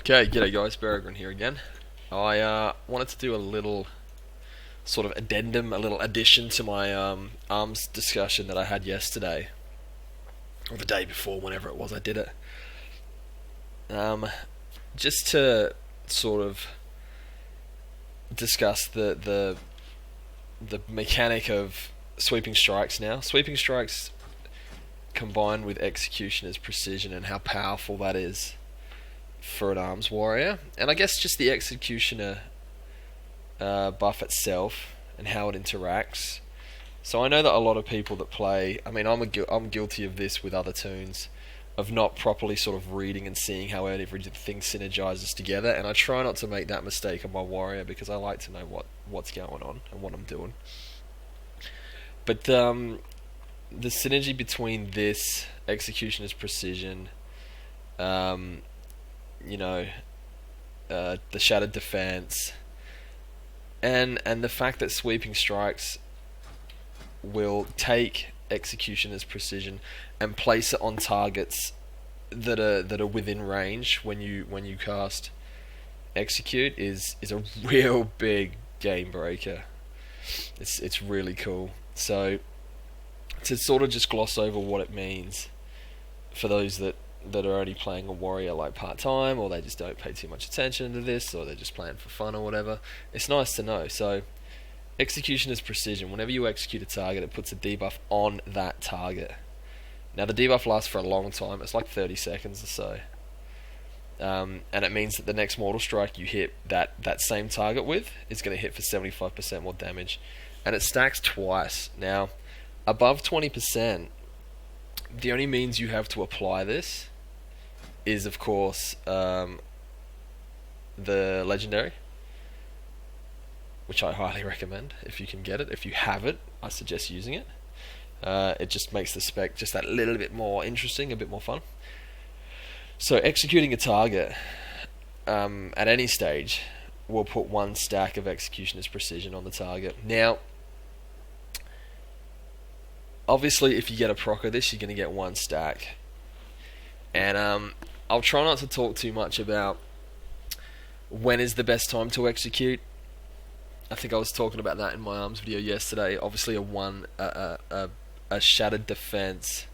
Okay, g'day guys, Berggren here again. I wanted to do a little sort of addendum, a little addition to my ARMS discussion that I had yesterday, or the day before, whenever it was I did it. Um, just to sort of discuss the mechanic of sweeping strikes now. Sweeping strikes combined with executioner's precision and how powerful that is for an arms warrior, and I guess just the executioner buff itself and how it interacts. So I know that a lot of people that play, I mean, I'm guilty of this with other tunes, of not properly sort of reading and seeing how everything synergizes together, and I try not to make that mistake on my warrior because I like to know what's going on and what I'm doing. But the synergy between this executioner's precision, you know, the shattered defense, and the fact that sweeping strikes will take executioner's precision and place it on targets that are within range when you cast execute is a real big game breaker. It's really cool. So to sort of just gloss over what it means for those that are only playing a warrior like part-time, or they just don't pay too much attention to this, or they're just playing for fun or whatever, it's nice to know. So executioner's precision, whenever you execute a target, it puts a debuff on that target. Now the debuff lasts for a long time, it's like 30 seconds or so, and it means that the next mortal strike you hit that same target with is going to hit for 75% more damage, and it stacks twice. Now above 20%, the only means you have to apply this is, of course, the legendary, which I highly recommend if you can get it. If you have it, I suggest using it. It just makes the spec just that little bit more interesting, a bit more fun. So executing a target at any stage will put one stack of executioner's precision on the target. Now, obviously, if you get a proc of this, you're going to get one stack. And I'll try not to talk too much about when is the best time to execute. I think I was talking about that in my arms video yesterday. Obviously, a shattered defense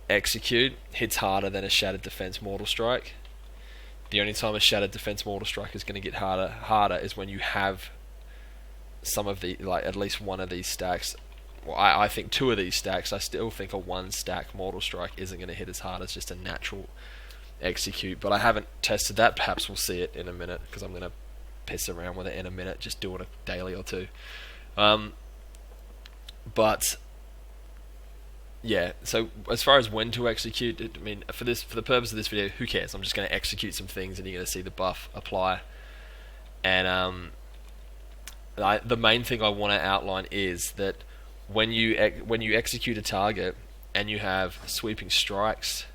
execute hits harder than a shattered defense mortal strike. The only time a shattered defense mortal strike is going to get harder is when you have some of the, like, at least one of these stacks. Well, I think two of these stacks. I still think a one stack mortal strike isn't going to hit as hard as just a natural execute, but I haven't tested that. Perhaps we'll see it in a minute, because I'm going to piss around with it in a minute, just doing a daily or two. But yeah, so as far as when to execute, I mean, for the purpose of this video, who cares? I'm just going to execute some things, and you're going to see the buff apply. And the main thing I want to outline is that when you execute a target and you have sweeping strikes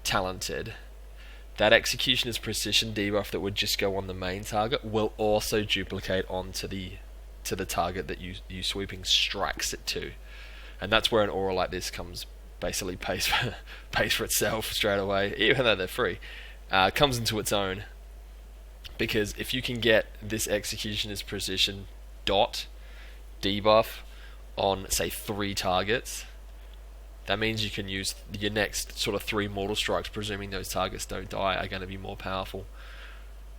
talented, that executioner's precision debuff that would just go on the main target will also duplicate onto the target that you sweeping strikes it to, and that's where an aura like this basically pays for itself straight away, even though they're free. Comes into its own, because if you can get this executioner's precision dot debuff on, say, 3 targets, that means you can use your next sort of 3 mortal strikes, presuming those targets don't die, are going to be more powerful.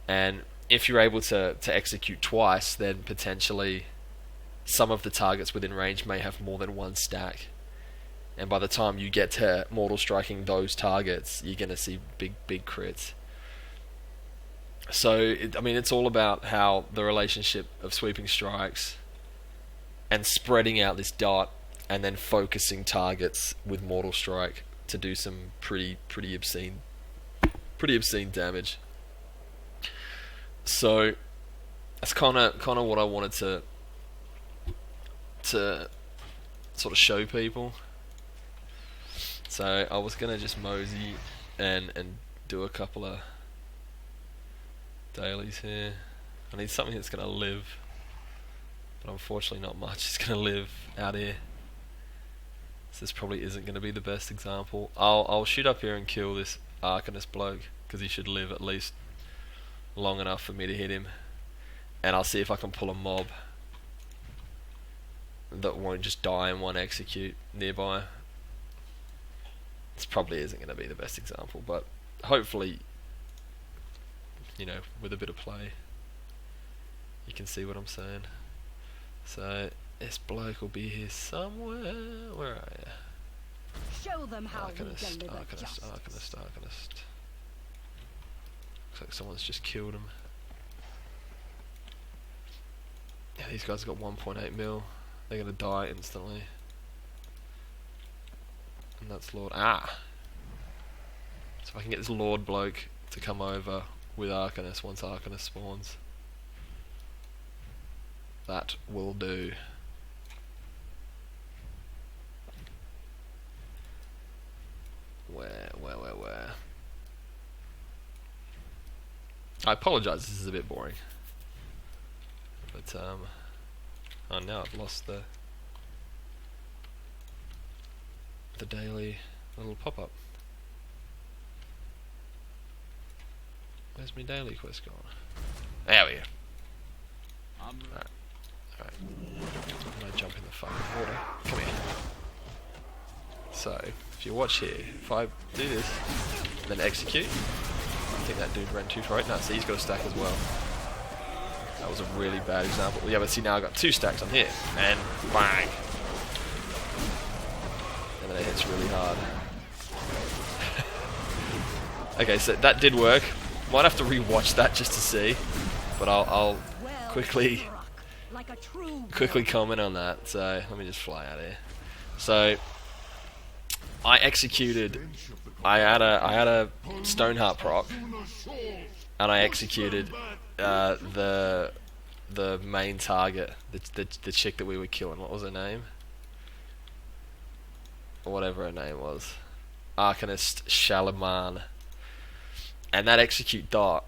And if you're able to execute twice, then potentially some of the targets within range may have more than one stack, and by the time you get to mortal striking those targets, you're going to see big crits. So I mean, it's all about how the relationship of sweeping strikes and spreading out this dot, and then focusing targets with mortal strike to do some pretty obscene damage. So that's kind of what I wanted to sort of show people. So I was gonna just mosey and do a couple of dailies here. I need something that's gonna live, but unfortunately not much is gonna live out here. So this probably isn't going to be the best example. I'll shoot up here and kill this Arcanist bloke, because he should live at least long enough for me to hit him. And I'll see if I can pull a mob that won't just die in one execute nearby. This probably isn't going to be the best example, but hopefully, you know, with a bit of play, you can see what I'm saying. So this bloke will be here somewhere. Where are you? Show them how Arcanist. Looks like someone's just killed him. Yeah, these guys have got 1.8 mil. They're gonna die instantly. And that's Lord. Ah! So if I can get this Lord bloke to come over with Arcanist once Arcanist spawns, that will do. Where? I apologise, this is a bit boring. But, oh, now I've lost the daily little pop-up. Where's my daily quest gone? There we go. Alright. I'm gonna jump in the fucking water. Come here. So, if you watch here, if I do this, then execute, I think that dude ran too far right. No, see, he's got a stack as well. That was a really bad example. Yeah, but see, now I've got 2 stacks on here, and bang! And then it hits really hard. Okay, so that did work. Might have to re-watch that just to see, but I'll quickly comment on that. So let me just fly out of here. So I executed. I had a Stoneheart proc, and I executed the main target, the chick that we were killing. What was her name? Or whatever her name was, Arcanist Shalaman. And that execute dot,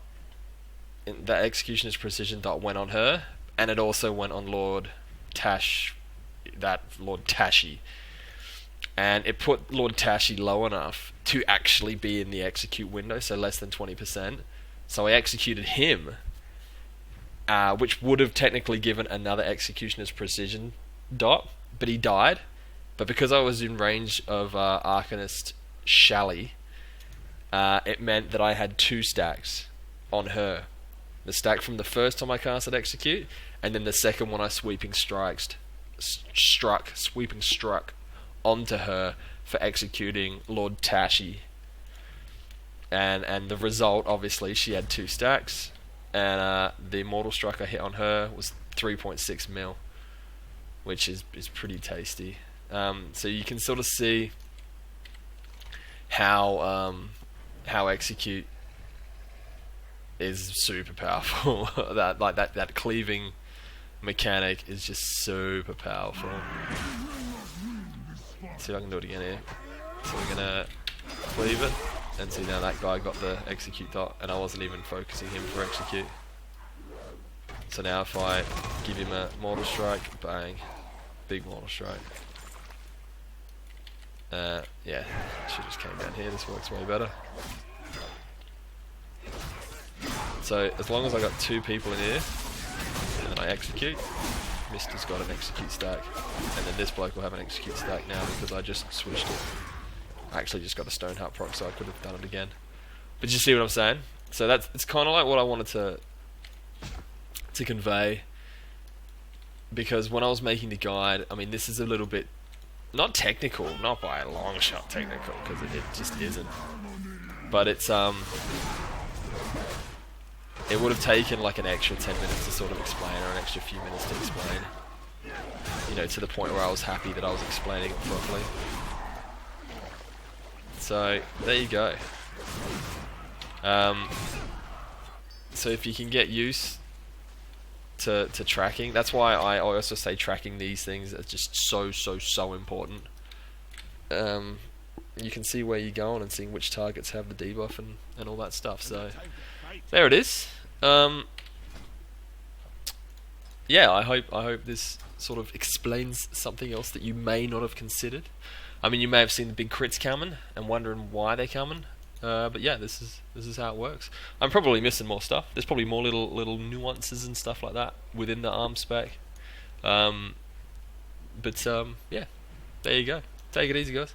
that executioner's precision dot went on her, and it also went on Lord Tash, that Lord Tashi. And it put Lord Tashi low enough to actually be in the execute window, so less than 20%. So I executed him, which would have technically given another executioner's precision dot, but he died. But because I was in range of Arcanist Shally, it meant that I had 2 stacks on her. The stack from the first time I casted execute, and then the second one I sweeping struck onto her for executing Lord Tashi. And the result, obviously, she had 2 stacks, and the Immortal Strike I hit on her was 3.6 mil, which is pretty tasty. So you can sort of see how execute is super powerful. that cleaving mechanic is just super powerful. See if I can do it again here. So we're gonna cleave it, and see now that guy got the execute dot, and I wasn't even focusing him for execute. So now if I give him a Mortal Strike, bang, big Mortal Strike. Yeah, she just came down here. This works way better. So as long as I got 2 people in here, and then I execute, Mister's got an execute stack, and then this bloke will have an execute stack now because I just switched it. I actually just got a Stoneheart proc, so I could have done it again. But you see what I'm saying? So it's kind of like what I wanted to convey, because when I was making the guide, I mean, this is a little bit not technical, not by a long shot technical, because it just isn't. But it's it would have taken like an extra 10 minutes to sort of explain, or an extra few minutes to explain. You know, to the point where I was happy that I was explaining it properly. So there you go. So if you can get used to tracking, that's why I also say tracking these things is just so important. You can see where you're going and seeing which targets have the debuff and all that stuff. So there it is. Yeah, I hope this sort of explains something else that you may not have considered. I mean, you may have seen the big crits coming and wondering why they're coming. But yeah, this is how it works. I'm probably missing more stuff. There's probably more little nuances and stuff like that within the ARM spec. But yeah, there you go. Take it easy, guys.